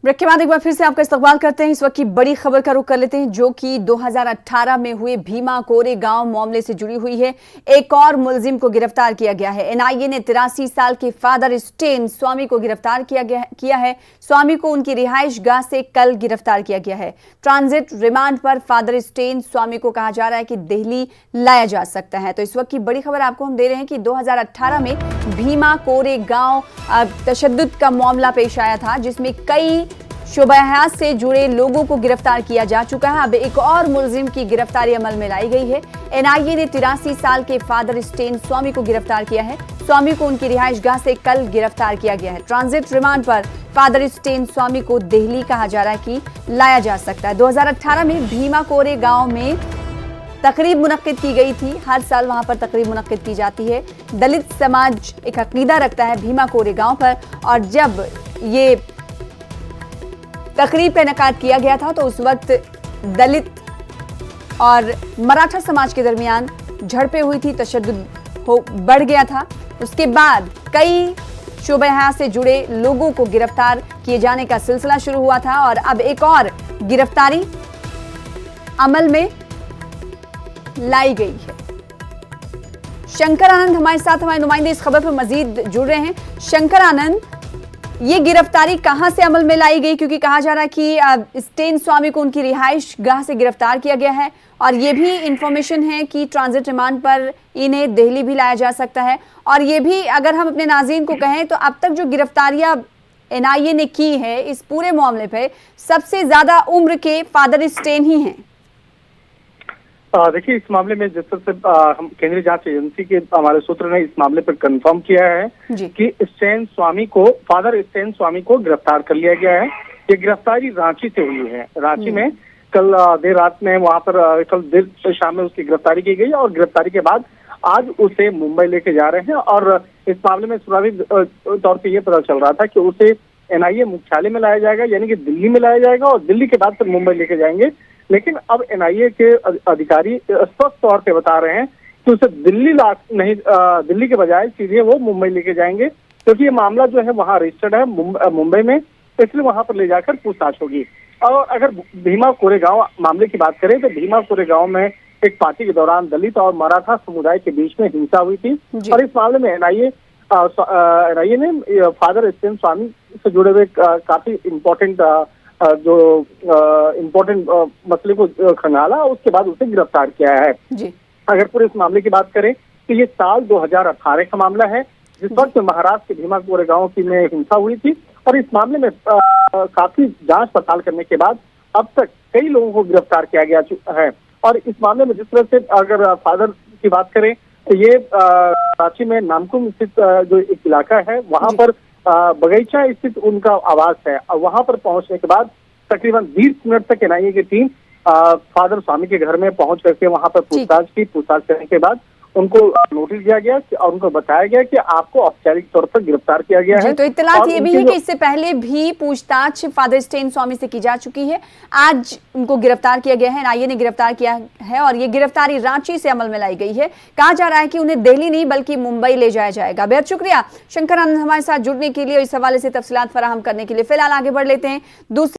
Break के बाद एक बार फिर से आपका इस्तकबाल करते हैं। इस वक्त की बड़ी खबर का रुख कर लेते हैं, जो कि 2018 में हुए भीमा कोरेगांव मामले से जुड़ी हुई है। एक और मुलजिम को गिरफ्तार किया गया है। एनआईए ने 83 साल के फादर स्टेन स्वामी को गिरफ्तार किया है। स्वामी को उनकी रिहाइश गाह से कल गिरफ्तार किया गया है। ट्रांजिट रिमांड पर फादर स्टेन स्वामी को कहा जा रहा है कि दिल्ली लाया जा सकता है। तो इस वक्त की बड़ी खबर आपको हम दे रहे हैं कि 2018 में भीमा कोरेगांव तशद्दुद का मामला पेश आया था, जिसमें कई शुबहात से जुड़े लोगों को गिरफ्तार किया जा चुका है। अब एक और मुलजिम की गिरफ्तारी अमल में लाई गई है। एनआईए ने 83 साल के फादर स्टेन स्वामी को गिरफ्तार किया है। स्वामी को उनकी रिहाइश गाह से कल गिरफ्तार किया गया है। ट्रांजिट रिमांड पर फादर स्टेन स्वामी को दिल्ली कहा जा रहा है कि लाया जा सकता है। 2018 में भीमा कोरेगांव में तकरीब मुनक्किद की गई थी। हर साल वहां पर तकरीब मुनक्किद की जाती है। दलित समाज एक अकीदा रखता है भीमा कोरेगांव पर, और जब ये तकरीब का इनेकाद किया गया था तो उस वक्त दलित और मराठा समाज के दरमियान झड़पें हुई थी, तशद्दुद बढ़ गया था। उसके बाद कई शुबहात से जुड़े लोगों को गिरफ्तार किए जाने का सिलसिला शुरू हुआ था, और अब एक और गिरफ्तारी अमल में लाई गई है। शंकर आनंद हमारे साथ, हमारे नुमाइंदे इस खबर पर मजीद जुड़ रहे हैं। शंकर आनंद, ये गिरफ्तारी कहां से अमल में लाई गई? क्योंकि कहा जा रहा है कि स्टेन स्वामी को उनकी रिहाइश गाह से गिरफ्तार किया गया है, और ये भी इंफॉर्मेशन है कि ट्रांजिट रिमांड पर इन्हें दिल्ली भी लाया जा सकता है। और ये भी अगर हम अपने नाज़रीन को कहें तो अब तक जो गिरफ्तारियां एनआईए ने की है इस पूरे मामले पे, सबसे ज्यादा उम्र के फादर स्टेन ही हैं। देखिए, इस मामले में जिस तरह से हम केंद्रीय जांच एजेंसी के हमारे सूत्र ने इस मामले पर कंफर्म किया है कि स्टेन स्वामी को, फादर स्टेन स्वामी को गिरफ्तार कर लिया गया है। ये गिरफ्तारी रांची से हुई है। रांची में कल देर रात में वहां पर कल देर शाम में उसकी गिरफ्तारी की गई, और गिरफ्तारी के बाद आज उसे मुंबई लेके जा रहे हैं। और इस मामले में स्वाभाविक तौर पर यह पता चल रहा था कि उसे एनआईए मुख्यालय में लाया जाएगा, यानी कि दिल्ली में लाया जाएगा, और दिल्ली के बाद फिर मुंबई लेके जाएंगे। लेकिन अब एनआईए के अधिकारी स्पष्ट तौर पे बता रहे हैं कि उसे दिल्ली के बजाय सीधे वो मुंबई लेके जाएंगे, क्योंकि ये मामला जो है वहाँ रजिस्टर्ड है मुंबई में, इसलिए वहां पर ले जाकर पूछताछ होगी। और अगर भीमा कोरेगांव मामले की बात करें तो भीमा कोरेगांव में एक पार्टी के दौरान दलित और मराठा समुदाय के बीच में हिंसा हुई थी, और इस मामले में एनआईए ने फादर स्टेन स्वामी से जुड़े हुए काफी इम्पोर्टेंट मसले को खंगाला, उसके बाद उसे गिरफ्तार किया है जी। अगर पूरे इस मामले की बात करें तो ये साल 2018 का मामला है, जिस वक्त महाराष्ट्र के भीमा कोरेगांव की में हिंसा हुई थी। और इस मामले में काफी जांच पड़ताल करने के बाद अब तक कई लोगों को गिरफ्तार किया गया है। और इस मामले में जिस तरह से अगर फादर की बात करें तो ये रांची में नामकुम स्थित जो एक इलाका है, वहां पर बगीचा स्थित उनका आवास है, और वहां पर पहुंचने के बाद तकरीबन 20 मिनट तक एनआईए की टीम फादर स्वामी के घर में पहुंच करके वहां पर पूछताछ करने के बाद उनको नोटिस दिया गया और उनको बताया गया कि आपको औपचारिक तौर पर गिरफ्तार किया गया है। तो इत्तलात ये भी है कि इससे पहले भी पूछताछ फादर स्टेन स्वामी से की जा चुकी है। आज उनको गिरफ्तार किया गया है, एनआईए ने गिरफ्तार किया है, और ये गिरफ्तारी रांची से अमल में लाई गई है। कहा जा रहा है कि उन्हें दिल्ली नहीं बल्कि मुंबई ले जाया जाएगा। बेहद शुक्रिया शंकर आनंद हमारे साथ जुड़ने के लिए और इस हवाले से तफसीलात फराहम करने के लिए। फिलहाल आगे बढ़ लेते हैं दूसरी